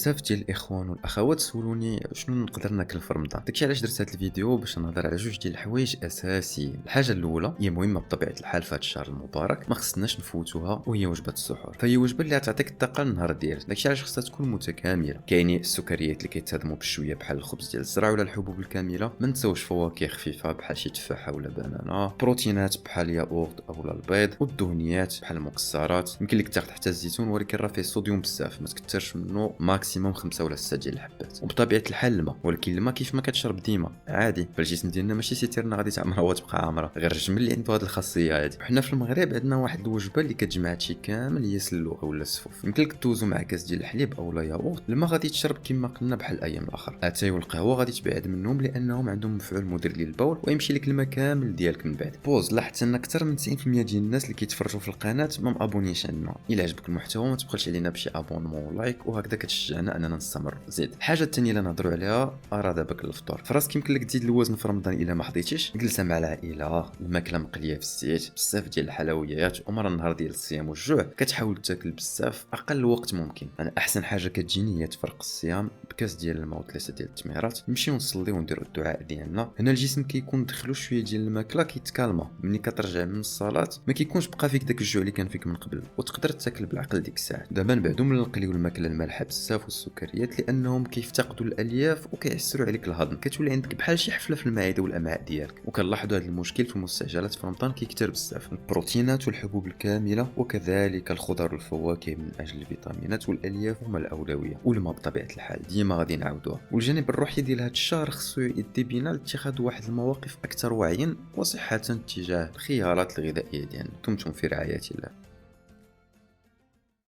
بزاف ديال الاخوان والاخوات سولوني شنو نقدر ناكل في رمضان. داكشي علاش درت هذا الفيديو باش نهضر على جوج ديال الحوايج اساسيين. الحاجه الاولى هي مهمه بطبيعه الحال في هذا الشهر المبارك، ما خصناش نفوتوها، وهي وجبه السحور. فهي وجبه اللي غتعطيك الطاقه للنهار ديالك، داكشي علاش خصها تكون متكامله. كاينين السكريات اللي كيتهضموا بشويه بحال الخبز ديال الزرع ولا الحبوب الكامله، ما نساوش فواكه خفيفه بحال شي تفاحه ولا بنانه، بروتينات بحال ياغورت اولا البيض، والدهنيات بحال المكسرات. يمكن لك تاخذ حتى الزيتون، ولكن راه فيه الصوديوم بزاف، ما تكثرش منه، ماكسيموم 5 ولا 6 ديال الحبات. وبطبيعه الحال الماء، ولكن الماء كيف ما كتشرب ديما عادي، فالجسم ديالنا ماشي سيتيرنا غادي تعمرها وتبقى عامره، غير الجمل اللي عنده هذه الخاصيه هذه. وحنا في المغرب عندنا واحد الوجبه اللي كتجمع هادشي كامل، هي سلوغ اولا السفوف. يمكن لك دوزو مع كاس ديال الحليب اولا ياغورت. الماء غادي تشرب كما قلنا بحال الايام الاخر. اتاي والقهوه غادي تبعد منهم لانهم عندهم مفعول مدير للبول، ويمشي لك الماء كامل ديالك من بعد. بوز لاحظت ان اكثر من 90% ديال الناس اللي كيتفرجوا في القناه ما مابونيش عندنا. الا عجبك المحتوى ما تبخلش علينا بشي ابونمون ولايك، وهكذا كتشجعنا اننا نستمر. زيد الحاجه الثانيه اللي نهضروا عليها راه دابا الفطور. فراسك يمكن لك تزيد الوزن في رمضان الا ما حضيتيش. جلسه مع العائله، الماكله مقليه في الزيت، بزاف ديال الحلويات، ومره النهار ديال الصيام والجوع كتحاول تاكل بزاف اقل وقت ممكن. انا احسن حاجه كتجيني هي تفرق الصيام بكاس ديال الماء وثلاثه ديال التميرات، نمشيو نصلي ونديروا الدعاء ديالنا. هنا الجسم كيكون دخلو شويه ديال الماكله كيتكالما. ملي كترجع من الصلاه ما كيكونش بقى فيك داك الجوع اللي كان فيك من قبل، وتقدر تاكل بالعقل ديك الساعه. دابا نبعدوا من القلي والماكله المالحه بزاف والسكريات، لانهم كيفتقدوا الالياف وكيعسروا عليك الهضم، كتولي عندك بحال شي حفله في المعده والامعاء ديالك. وكنلاحظوا هذا المشكل في المستعجلات في رمضان كيكثر بزاف. البروتينات والحبوب الكامله وكذلك الخضر والفواكه من اجل الفيتامينات والالياف هما الاولويه، والماء بطبيعه الحال ديما غادي نعاودوها. والجانب الروحي ديال هذا الشهر خصو يدي بينا لاتخاذ واحد المواقف اكثر وعيا وصحه تجاه الخيارات الغذائيه ديالنا. دمتم في رعايه الله.